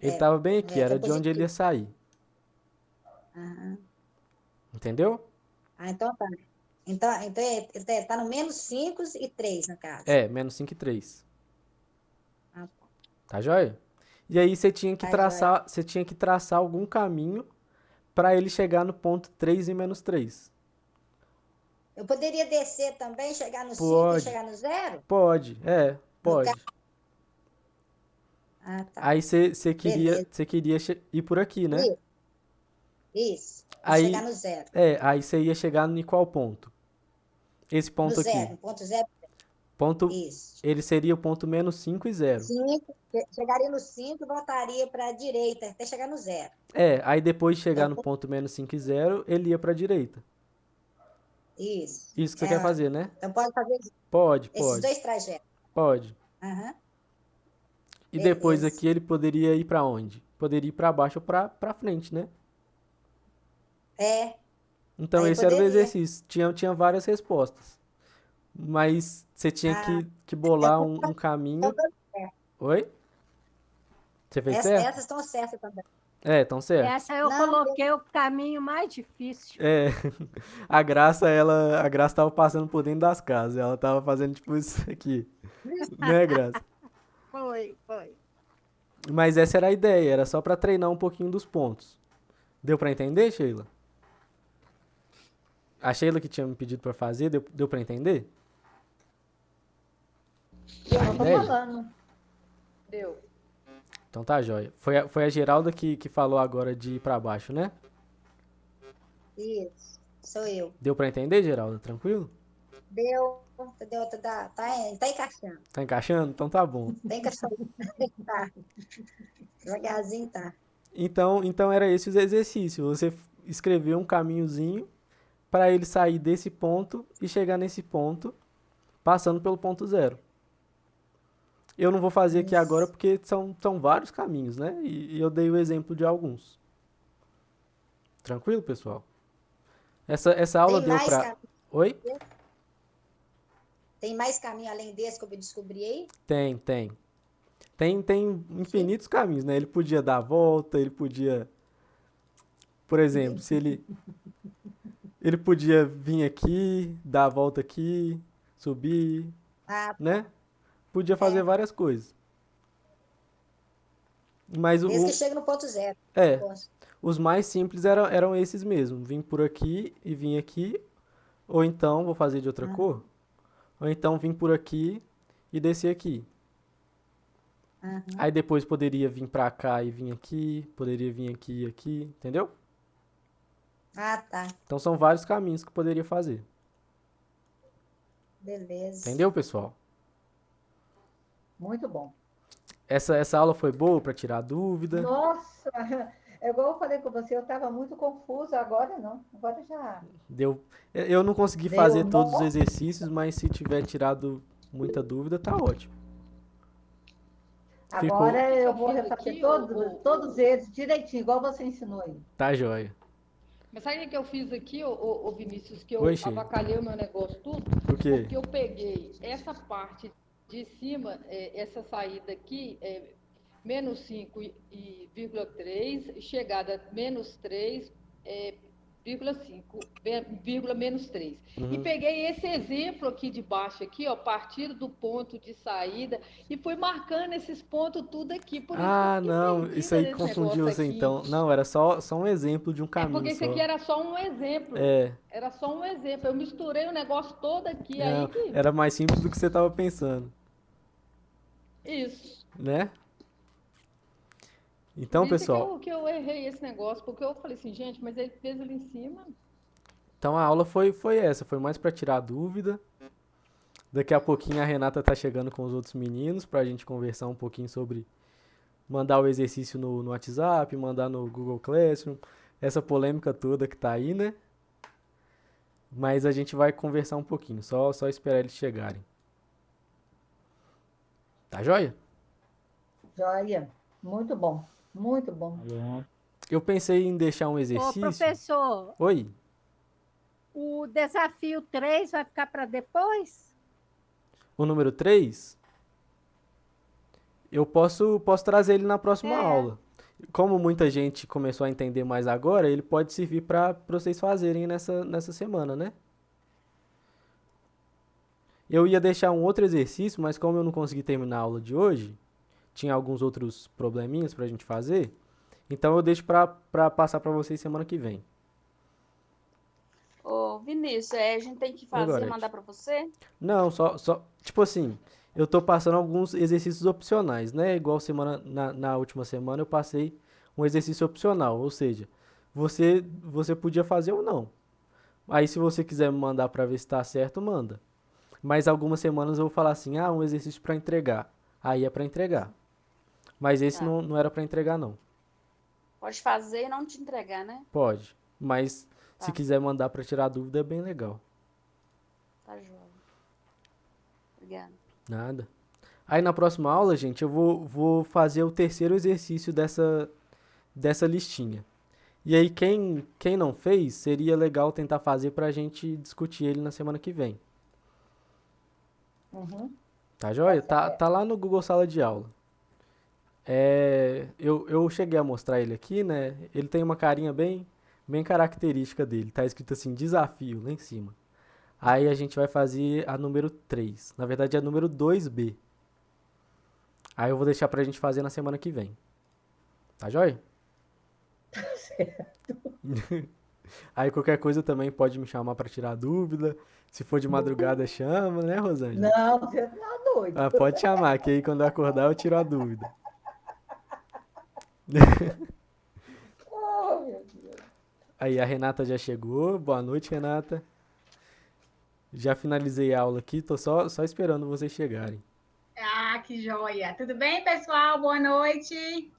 Ele estava bem aqui, era de onde ele ia sair. Aham. Entendeu? Então tá. Então ele está no menos 5 e 3, no caso. É, menos 5 e 3. Ah, tá. Tá joia? E aí você tinha que traçar algum caminho para ele chegar no ponto 3 e menos 3. Eu poderia descer também, chegar no 5 e chegar no 0? Pode. Ah, tá. Aí você queria ir por aqui, né? Isso. Aí, chegar no 0. Aí você ia chegar em qual ponto? Esse ponto no aqui. 0, ponto 0. Isso. Ele seria o ponto menos 5 e 0. 5, chegaria no 5 e voltaria para a direita, até chegar no 0. Aí depois de chegar no ponto menos 5 e 0, ele ia para a direita. Isso. Isso que você quer fazer, né? Então pode fazer Pode, esses pode. 2 trajetos. Pode. Aham. E depois Beleza. aqui ele poderia ir pra onde? Poderia ir pra baixo ou pra frente, né? É, Então aí esse era o poderia. exercício. Tinha várias respostas. Mas você tinha Ah, que bolar então um tá caminho. dando certo. Oi? Você fez certo? Essas estão certas também. É, tão certo. Essa eu Não, coloquei o caminho mais difícil. É, a Graça tava passando por dentro das casas. Ela tava fazendo tipo isso aqui. Né, Graça? Foi. Mas essa era a ideia, era só pra treinar um pouquinho dos pontos. Deu pra entender, Sheila? A Sheila que tinha me pedido pra fazer, deu pra entender? Eu A não tô ideia? falando. Deu. Então tá, joia. Foi a Geralda que falou agora de ir pra baixo, né? Isso. Sou eu. Deu pra entender, Geralda? Tranquilo? Deu, tá encaixando. Tá encaixando? Então tá bom. Tá encaixando. Tá. Devagarzinho tá. Então era esse o exercício. Você escreveu um caminhozinho para ele sair desse ponto e chegar nesse ponto, passando pelo ponto 0. Eu não vou fazer aqui agora porque são vários caminhos, né? E eu dei o exemplo de alguns. Tranquilo, pessoal? Essa aula Tem deu mais pra... caminho, Oi? tem mais caminho além desse que eu descobri aí? Tem. Tem infinitos caminhos, né? Ele podia dar a volta, ele podia... Por exemplo, se ele podia vir aqui, dar a volta aqui, subir, Ah, né? Podia fazer várias coisas. Mas desde que chega no ponto 0. os mais simples eram esses mesmo. Vim por aqui e vim aqui. Ou então, vou fazer de outra cor. Ou então, vim por aqui e descer aqui. Aí depois poderia vir pra cá e vir aqui. Poderia vir aqui e aqui. Entendeu? Ah, tá. Então, são vários caminhos que poderia fazer. Beleza. Entendeu, pessoal? Muito bom. Essa aula foi boa para tirar dúvida? Nossa, é igual eu falei com você, eu estava muito confusa, agora não. Agora já. Deu. Eu não consegui Deu fazer bom. todos os exercícios, mas se tiver tirado muita dúvida, tá ótimo. Agora eu vou Fica refazer aqui, todos eles direitinho, igual você ensinou aí. Tá joia. Mas sabe o que eu fiz aqui, ô Vinícius? Que eu Oi, Sheila. avacalhei o meu negócio tudo? O quê? Porque eu peguei essa parte de cima, essa saída aqui, menos 5,3, chegada menos 3,5, menos 3. E peguei esse exemplo aqui de baixo, aqui, ó, partindo do ponto de saída, e fui marcando esses pontos tudo aqui. Por isso que eu fiquei Não, perdida isso aí nesse confundiu negócio você aqui. então. Não, era só um exemplo de um caminho Porque isso só. aqui era só um exemplo. É. Era só um exemplo. Eu misturei o negócio todo aqui. Não, Aí que... era mais simples do que você tava pensando, Isso. né? Então, Por isso pessoal, que eu errei esse negócio, porque eu falei assim, gente, mas ele fez ali em cima. então a aula foi essa, foi mais para tirar dúvida. Daqui a pouquinho a Renata tá chegando com os outros meninos pra gente conversar um pouquinho sobre mandar o exercício no WhatsApp, mandar no Google Classroom, essa polêmica toda que tá aí, né? Mas a gente vai conversar um pouquinho, só esperar eles chegarem. Tá joia? Joia. Muito bom. Muito bom. Eu pensei em deixar um Ô, exercício. professor, Oi. o desafio 3 vai ficar para depois? O número 3, eu posso trazer ele na próxima aula. Como muita gente começou a entender mais agora, ele pode servir para vocês fazerem nessa semana, né? Eu ia deixar um outro exercício, mas como eu não consegui terminar a aula de hoje, tinha alguns outros probleminhas pra gente fazer, então eu deixo pra passar pra vocês semana que vem. Ô, Vinícius, a gente tem que fazer, Gorete. mandar pra você? Não, só, tipo assim, eu tô passando alguns exercícios opcionais, né? Igual na última semana eu passei um exercício opcional, ou seja, você podia fazer ou não. Aí se você quiser me mandar pra ver se tá certo, manda. Mas algumas semanas eu vou falar assim, um exercício pra entregar. Aí é pra entregar. Mas esse Tá. não era pra entregar, não. Pode fazer e não te entregar, né? Pode. Mas se Tá. quiser mandar pra tirar dúvida, é bem legal. Tá joia. Obrigada. Nada. Aí na próxima aula, gente, eu vou fazer o terceiro exercício dessa listinha. E aí, quem não fez, seria legal tentar fazer pra gente discutir ele na semana que vem. Uhum. Tá joia? Tá lá no Google Sala de Aula. Eu cheguei a mostrar ele aqui, né? Ele tem uma carinha bem característica dele. Tá escrito assim, desafio, lá em cima. Aí a gente vai fazer a número 3. Na verdade, é a número 2B. Aí eu vou deixar pra gente fazer na semana que vem. Tá joia? Tá certo. Aí qualquer coisa também pode me chamar pra tirar dúvida. Se for de madrugada, chama, né, Rosângela? Não, você tá doido. Ah, pode chamar, que aí quando eu acordar eu tiro a dúvida. Oh, meu Deus. Aí a Renata já chegou. Boa noite, Renata. Já finalizei a aula aqui, tô só esperando vocês chegarem. Ah, que joia! Tudo bem, pessoal? Boa noite.